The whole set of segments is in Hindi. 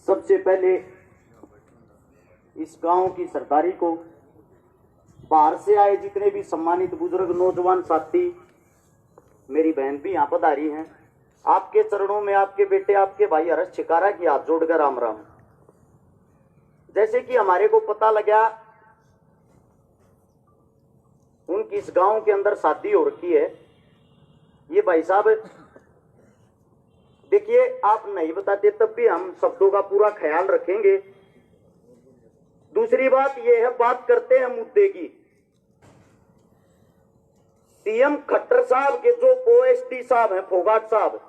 सबसे पहले इस गांव की सरदारी को, बाहर से आए जितने भी सम्मानित बुजुर्ग नौजवान साथी, मेरी बहन भी यहाँ पधारी हैं, आपके चरणों में आपके बेटे आपके भाई हर्ष छिकारा की हाथ जोड़कर राम राम। जैसे कि हमारे को पता लगा उनकी इस गांव के अंदर शादी हो रखी है। ये भाई साहब देखिए, आप नहीं बताते तब भी हम शब्दों का पूरा ख्याल रखेंगे। दूसरी बात यह है, बात करते हैं मुद्दे की। सीएम खट्टर साहब के जो ओएसडी साहब हैं, फोगाट साहब,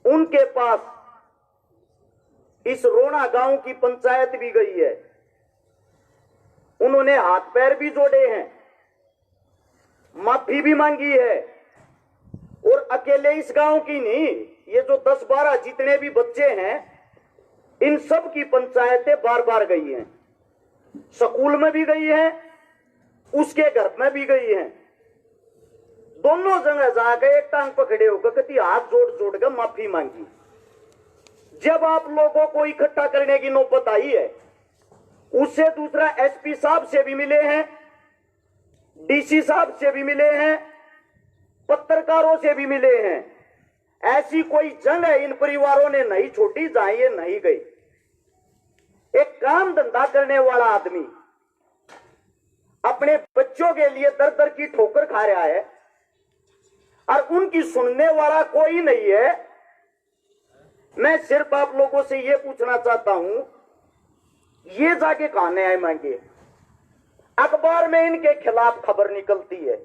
उनके पास इस रोना गांव की पंचायत भी गई है। उन्होंने हाथ पैर भी जोड़े हैं, माफी भी मांगी है। और अकेले इस गांव की नहीं, ये जो 10-12 जितने भी बच्चे हैं, इन सब की पंचायतें बार बार गई हैं। स्कूल में भी गई हैं, उसके घर में भी गई हैं। दोनों जगह जाकर एक टांग पकड़े होकर कहती हाथ जोड़ जोड़ कर माफी मांगी। जब आप लोगों को इकट्ठा करने की नौबत आई है, उससे दूसरा एसपी साहब से भी मिले हैं, डीसी साहब से भी मिले हैं, पत्रकारों से भी मिले हैं। ऐसी कोई जगह इन परिवारों ने नहीं छोड़ी जहां ये नहीं गई। एक काम धंधा करने वाला आदमी अपने बच्चों के लिए दर दर की ठोकर खा रहा है और उनकी सुनने वाला कोई नहीं है। मैं सिर्फ आप लोगों से यह पूछना चाहता हूं, ये जाके कहां न्याय मांगे? अखबार में इनके खिलाफ खबर निकलती है,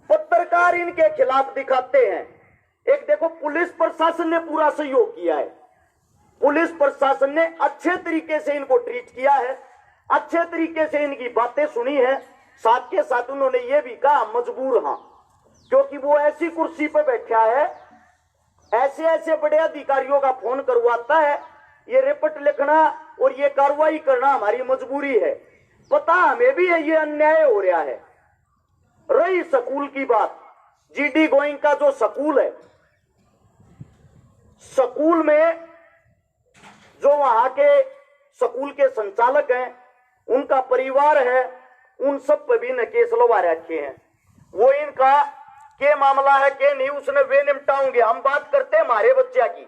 पत्रकार इनके खिलाफ दिखाते हैं। एक देखो, पुलिस प्रशासन ने पूरा सहयोग किया है। पुलिस प्रशासन ने अच्छे तरीके से इनको ट्रीट किया है, अच्छे तरीके से इनकी बातें सुनी है। साथ के साथ उन्होंने ये भी कहा मजबूर हां, क्योंकि वो ऐसी कुर्सी पर बैठा है, ऐसे ऐसे बड़े अधिकारियों का फोन करवाता है, ये रिपोर्ट लिखना और ये कार्रवाई करना हमारी मजबूरी है। पता हमें भी है ये अन्याय हो रहा है। रही स्कूल की बात, जीडी गोइंग का जो स्कूल है, स्कूल में जो वहां के स्कूल के संचालक हैं, उनका परिवार है, उन सब पर भी न केस लगा रखे हैं। वो इनका के मामला है के नहीं, उसने वे निपटाओगे। हम बात करते हैं हमारे बच्चा की,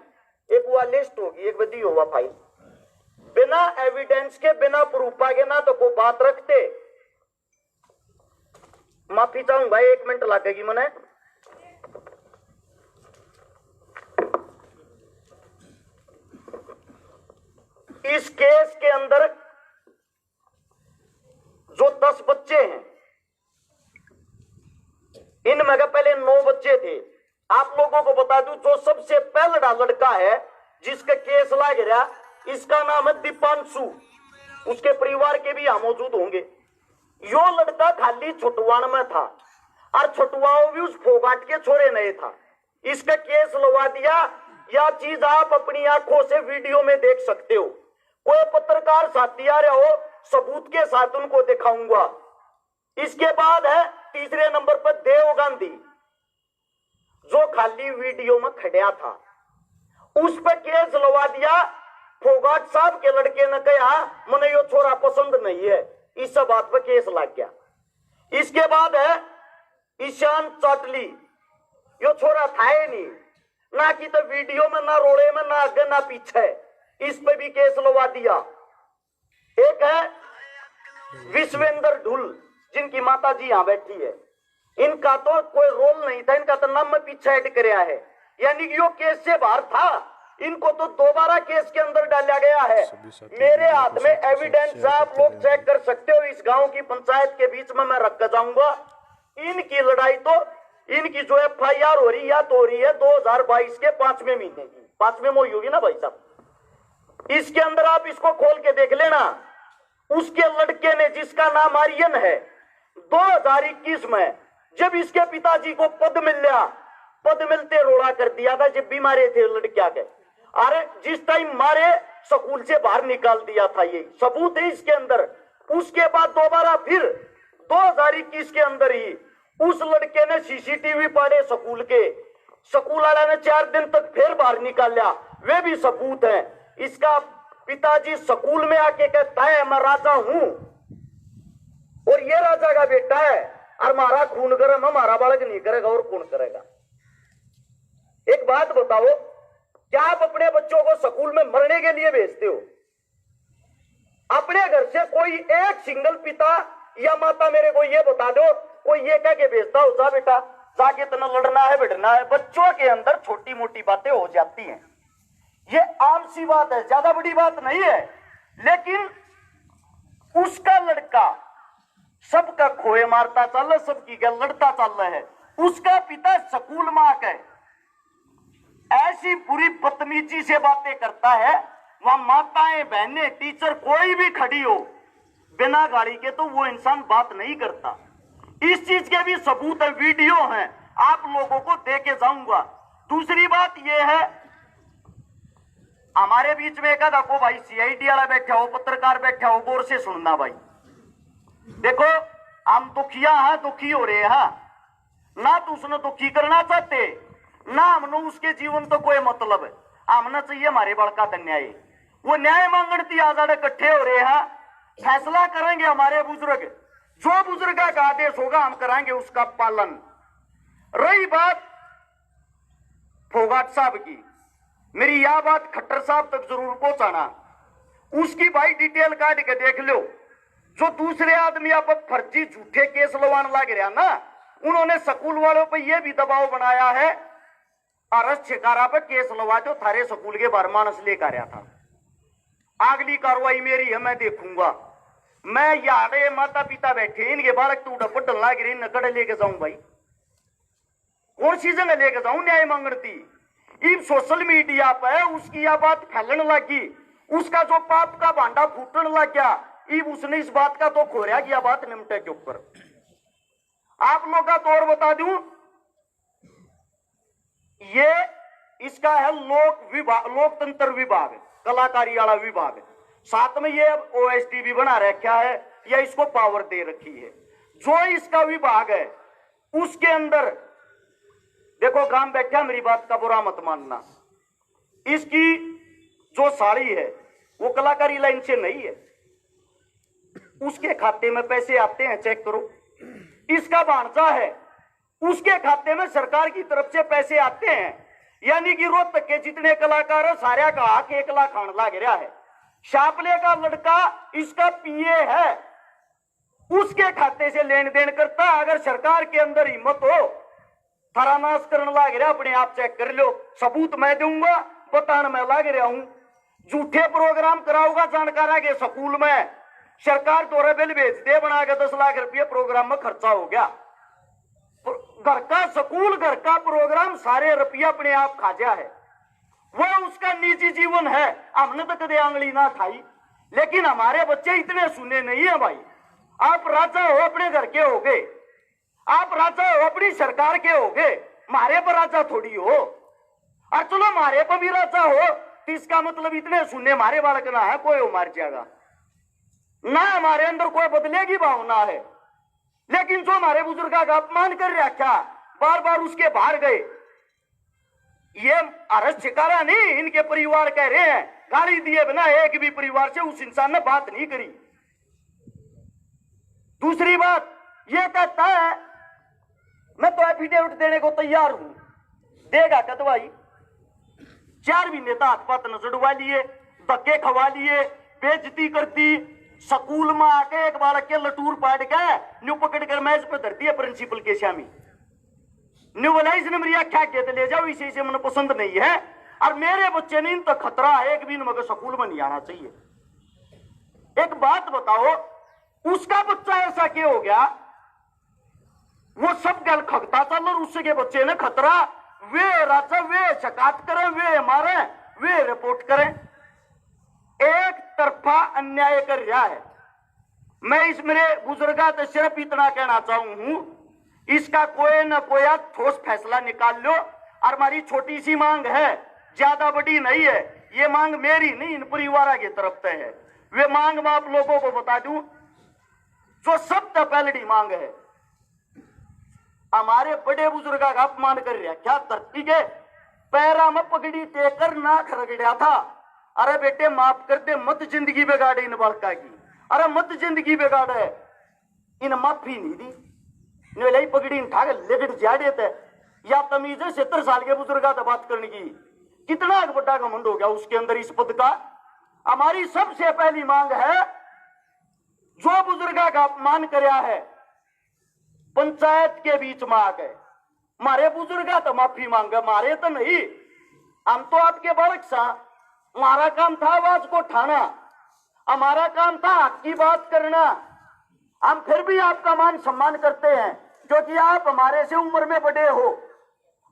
एक हुआ लिस्ट होगी, एक बदी होगा फाइल। बिना एविडेंस के, बिना प्रूफ के ना तो कोई बात रखते। माफी चाहूं भाई, 1 मिनट लगेगी मने। इस केस के अंदर जो 10 बच्चे हैं, इनमें का पहले 9 बच्चे थे। आप लोगों को बता दूं, जो सबसे पहला लड़का है जिसका केस लग रहा, इसका नाम है दीपांशु। उसके परिवार के भी यहां मौजूद होंगे। यो लड़का खाली छुटवाण में था और छुटवाओ भी उस फोगाट के छोरे नहीं था। इसका केस लगा दिया। यह चीज आप अपनी आंखों से वीडियो में देख सकते हो। कोई पत्रकार साथी आ रहा हो, सबूत के साथ उनको दिखाऊंगा। इसके बाद है तीसरे नंबर पर देव गांधी, जो खाली वीडियो में खड़ा था, उस पर केस लगा दिया। फोगाट साहब के लड़के ने कहा मुझे यो छोरा पसंद नहीं है, इस बात पर केस लग गया। इसके बाद है ईशान चाटली, यो छोरा था ही नहीं, ना कि तो वीडियो में, ना रोड़े में, ना आगे ना पीछे, इस पे भी केस लगा दिया। एक है विश्वेंद्र ढुल, जिनकी माता जी यहां बैठी है, इनका तो कोई रोल नहीं था, इनका तो नाम में पीछे ऐड कराया है, यानी कि यो केस से बाहर था। इनको तो दोबारा केस के अंदर डाला गया है। मेरे हाथ में एविडेंस, आप लोग चेक कर सकते हो। इस गांव की पंचायत के बीच में मैं रख कर जाऊंगा। इनकी लड़ाई तो, इनकी जो FIR हो रही, या तो हो रही है 2022 के 5वें महीने की, 5वें मोई होगी ना भाई साहब। इसके अंदर आप इसको खोल के देख लेना। उसके लड़के ने, जिसका नाम आर्यन है, 2021 में जब इसके पिताजी को पद मिल गया, पद मिलते रोड़ा कर दिया था जब भी मारे थे लड़किया के। अरे जिस टाइम मारे, स्कूल से बाहर निकाल दिया था, ये सबूत है इसके अंदर। उसके बाद दोबारा फिर 2021 के अंदर ही उस लड़के ने CCTV पाड़े स्कूल के। स्कूल वाला ने 4 दिन तक फिर बाहर निकाला। वे भी सबूत हैं। इसका पिताजी स्कूल में आके कहता है मैं राजा हूं और ये राजा का बेटा है और हमारा खून गर्म हमारा बालक नहीं करेगा और कौन करेगा। एक बात बताओ, क्या आप अपने बच्चों को स्कूल में मरने के लिए भेजते हो? अपने घर से कोई एक सिंगल पिता या माता मेरे को ये बता दो, कोई ये कह के भेजता हो जा बेटा जाके इतना लड़ना है बैठना है। बच्चों के अंदर छोटी मोटी बातें हो जाती हैं, ये आम सी बात है, ज्यादा बड़ी बात नहीं है। लेकिन उसका लड़का सबका खोए मारता चल रहा, सबकी गल लड़ता चल रहा है। उसका पिता स्कूल में आकर ऐसी बुरी बदतमीजी से बातें करता है, वहां माताएं बहनें टीचर कोई भी खड़ी हो बिना गाड़ी के, तो वो इंसान बात नहीं करता। इस चीज के भी सबूत है, वीडियो हैं, आप लोगों को दे के जाऊंगा। दूसरी बात यह है, हमारे बीच में एक देखो भाई सीआईडी वाला बैठा हो, पत्रकार बैठा हो, गौर से सुनना भाई। देखो हम दुखिया हैं, दुखी हो रहे हैं ना, तो उसने दुखी करना चाहते ना हमने उसके जीवन तो कोई मतलब है। हमने चाहिए हमारे बड़का न्याय, वो न्याय मांगने आजाद इकट्ठे हो रहे हैं, फैसला करेंगे हमारे बुजुर्ग, जो बुजुर्ग का आदेश होगा हम कराएंगे उसका पालन। रही बात फोगाट साहब की, मेरी यह बात खट्टर साहब तक जरूर पहुंचाना। उसकी भाई डिटेल काट के देख लो, जो दूसरे आदमी आप फर्जी झूठे केस लवान लग रहा ना, उन्होंने स्कूल वालों पर यह भी दबाव बनाया है अरेस्ट शिकारा पर केस लवा दो, थारे स्कूल के बार मानस लेकर आया था। अगली कार्रवाई मेरी है, मैं देखूंगा। मैं यारे माता पिता बैठे, इनके बालक तू डपट लाग रही नकड़ लेके जाऊं भाई, कौन सी जगह लेके जाऊं न्याय मांगती। इब सोशल मीडिया पर उसकी यह बात फैलने लगी, उसका जो पाप का भांडा फूटने लग गया, इब उसने इस बात का तो खोया कि यह बात निमटे के ऊपर। आप लोग का तो और बता दूं, ये इसका है लोकतंत्र विभाग, कलाकारी वाला विभाग, साथ में ये ओएसडी भी बना रखा है या इसको पावर दे रखी है। जो इसका विभाग है उसके अंदर देखो, काम बैठा, मेरी बात का बुरा मत मानना, इसकी जो साड़ी है वो कलाकारी लाइन से नहीं है, उसके खाते में पैसे आते हैं, चेक करो। इसका भांजा है, उसके खाते में सरकार की तरफ से पैसे आते हैं, यानी कि रोहतक के जितने कलाकार है सारे का हक 1 लाख खान लाग रहा है। शापले का लड़का इसका पीए है, उसके खाते से लेन देन करता। अगर सरकार के अंदर हिम्मत हो थारा नाश करने लाग रहा, अपने आप चेक कर लो, सबूत मैं दूंगा, बताने मैं लाग रहा हूं। झूठे प्रोग्राम कराऊंगा जानकार के स्कूल में, सरकार द्वारा बिल भेज दे बना के 10 लाख रुपये प्रोग्राम में खर्चा हो गया। घर का स्कूल, घर का प्रोग्राम, सारे रुपया अपने आप खाजा है, वो उसका निजी जीवन है। हमने तो कदे आंगली ना खाई, लेकिन हमारे बच्चे इतने सुने नहीं है भाई। आप राजा हो अपने घर के हो गए, आप राजा हो अपनी सरकार के हो गए, मारे पर राजा थोड़ी हो। और चलो मारे पर भी राजा हो तो इसका मतलब इतने सुनने मारे बालक ना है, कोई मार जाएगा ना, हमारे अंदर कोई बदलेगी भावना है। लेकिन जो हमारे बुजुर्ग का अपमान कर रखा, बार बार उसके बाहर गए, ये अरेस्ट शिकारा नहीं, इनके परिवार कह रहे हैं, गाली दिए बिना एक भी परिवार से उस इंसान ने बात नहीं करी। दूसरी बात ये कहता है मैं तो एफिडेविट देने को तैयार हूं, देगा कदवाई। 4 महीने तक हाथ पात न जड़वा लिए, धक्के खवा लिए, बेइज्जती करती, स्कूल में आके एक बालक के लटूर पाट के न्यू पकड़ कर मैच पे धरती है प्रिंसिपल के शामी, न्यू वलाइज ने मेरी आख्या के ले जाओ, इसे मुझे पसंद नहीं है और मेरे बच्चे ने इन तक खतरा है, एक भी मगर स्कूल में नहीं आना चाहिए। एक बात बताओ, उसका बच्चा ऐसा क्यों हो गया? वो सब गल खगता चल और उसके बच्चे ने खतरा, वे राजा वे शिकायत करें, वे मारे, वे रिपोर्ट करें। एक तरफा अन्याय कर रहा है। मैं इस मेरे बुजुर्गा तो सिर्फ इतना कहना चाहूं, इसका कोई न कोई ठोस फैसला निकाल लो। और हमारी छोटी सी मांग है, ज्यादा बड़ी नहीं है, ये मांग मेरी नहीं इन परिवार की तरफ से है। वे मांग मैं आप लोगों को बता दूं, जो सबसे पहली मांग है, हमारे बड़े बुजुर्गा का अपमान कर रहा है, क्या धरती के पैरा में पगड़ी टेकर नाक रगड़ा था। अरे बेटे माफ कर दे, मत जिंदगी बिगाड़े इन बालका की, अरे मत जिंदगी बिगाड़े। इन माफी नहीं दी, इन पगड़ी उठा के लेकर जाड़े थे। या तमीज है 70 साल के बुजुर्ग से बात करने की? कितना बड़ा घमंड हो गया उसके अंदर इस पद का। हमारी सबसे पहली मांग है, जो बुजुर्ग का अपमान कराया है पंचायत के बीच में आ गए, मारे बुजुर्ग तो माफी मांगे, मारे तो नहीं। हम तो आपके बालक सा, हमारा काम था आवाज को उठाना, हमारा काम था हक की बात करना। हम फिर भी आपका मान सम्मान करते हैं क्योंकि आप हमारे से उम्र में बड़े हो,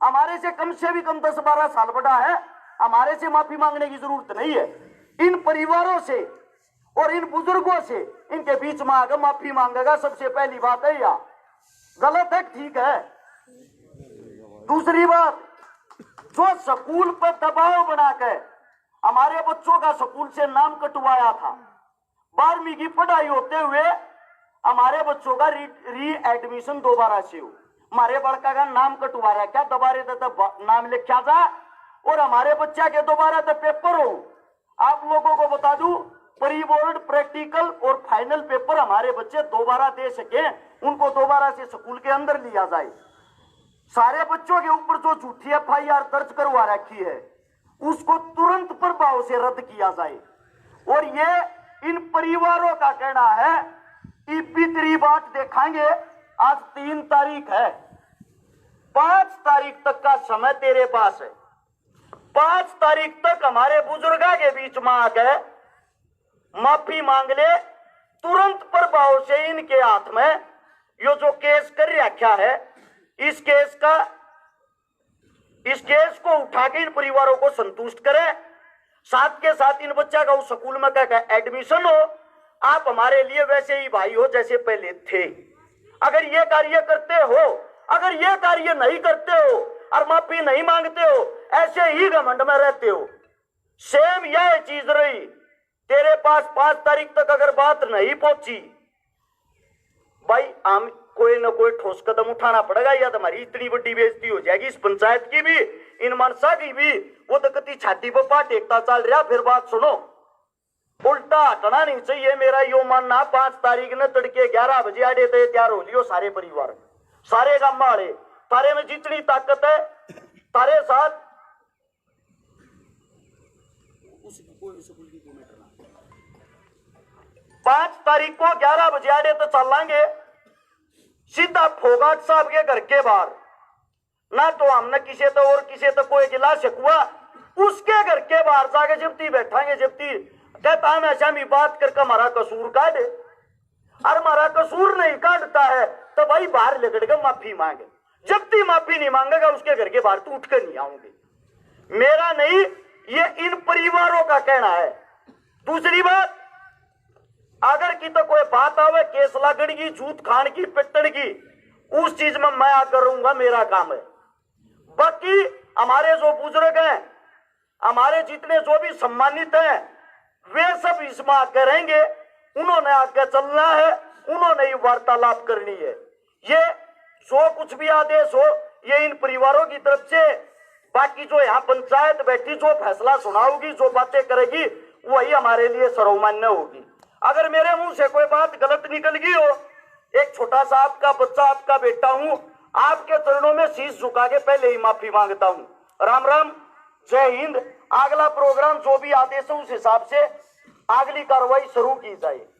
हमारे से भी कम 10-12 साल बड़ा है। हमारे से माफी मांगने की जरूरत नहीं है। इन परिवारों से और इन बुजुर्गों से इनके बीच में आकर माफी मांगेगा, सबसे पहली बात है। या गलत है ठीक है। दूसरी बात, जो स्कूल पर दबाव बनाकर हमारे बच्चों का स्कूल से नाम कटवाया था, 12वीं की पढ़ाई होते हुए हमारे बच्चों का री एडमिशन दोबारा से हो, हमारे बड़का का नाम कटवा रहा है क्या? दोबारा तो नाम लिखा जा और हमारे बच्चा के दोबारा तो पेपर हो। आप लोगों को बता दूं, प्री बोर्ड, प्रैक्टिकल और फाइनल पेपर हमारे बच्चे दोबारा दे सके, उनको दोबारा से स्कूल के अंदर लिया जाए। सारे बच्चों के ऊपर जो झूठी FIR दर्ज करवा रखी है उसको तुरंत प्रभाव से रद्द किया जाए। और ये इन परिवारों का कहना है कि भीतरी बात देखेंगे। आज 3 तारीख है, 5 तारीख तक का समय तेरे पास है। 5 तारीख तक हमारे बुजुर्गा के बीच में आकर माफी मांग ले, तुरंत प्रभाव से इनके हाथ में यो जो केस कर रखा है, इस केस को उठा के इन परिवारों को संतुष्ट करे। साथ के साथ इन बच्चा का उस स्कूल में क्या एडमिशन हो। आप हमारे लिए वैसे ही भाई हो जैसे पहले थे। अगर ये कार्य करते हो, अगर ये कार्य नहीं करते हो और माफी नहीं मांगते हो, ऐसे ही घमंड में रहते हो, सेम यह चीज रही तेरे पास 5 तारीख तक अगर बात नहीं पहुंची, भाई हम कोई ना कोई ठोस कदम उठाना पड़ेगा, या तुम्हारी इतनी बड़ी बेइज्जती हो जाएगी इस पंचायत की भी, इन मनसा की भी। वो तो कति छाती पर पाट एकता चल रहा। फिर बात सुनो, उल्टा हटना नहीं चाहिए। मेरा यो मानना, 5 तारीख ने तड़के 11 बजे आड़े तो तैयार हो लियो सारे परिवार, सारे गांव वाले, तारे में जितनी ताकत है तारे साथ 5 तारीख को 11 बजे आड़े तो चलेंगे सीधा फोगाट साहब के घर के बाहर। ना तो हमने किसी तो और किसी तो कोई गिला शिकवा, उसके घर के बाहर जाके जब्ती बैठांगे। जब्ती कहता है ऐसा भी बात करके हमारा कसूर काटे, और हमारा कसूर नहीं काटता है तो भाई बाहर लेकर के माफी मांगे। जब्ती माफी नहीं मांगेगा उसके घर के बाहर तो उठ कर नहीं आऊंगे। मेरा नहीं, ये इन परिवारों का कहना है। दूसरी बात, अगर की तो कोई बात आवे केस लागण की, जूत खान की, पिटन की, उस चीज में मैं आकर रहूंगा, मेरा काम है। बाकी हमारे जो बुजुर्ग हैं, हमारे जितने जो भी सम्मानित हैं, वे सब इसमें आकर रहेंगे। उन्होंने आकर चलना है, उन्होंने ही वार्तालाप करनी है। ये जो कुछ भी आदेश हो ये इन परिवारों की तरफ से। बाकी जो यहाँ पंचायत बैठी जो फैसला सुनाओगी, जो बातें करेगी, वही हमारे लिए सर्वमान्य होगी। अगर मेरे मुंह से कोई बात गलत निकल गई हो, एक छोटा सा आपका बच्चा, आपका बेटा हूं, आपके चरणों में शीश झुका के पहले ही माफी मांगता हूं। राम राम, जय हिंद। अगला प्रोग्राम जो भी आदेश है उस हिसाब से अगली कार्रवाई शुरू की जाए।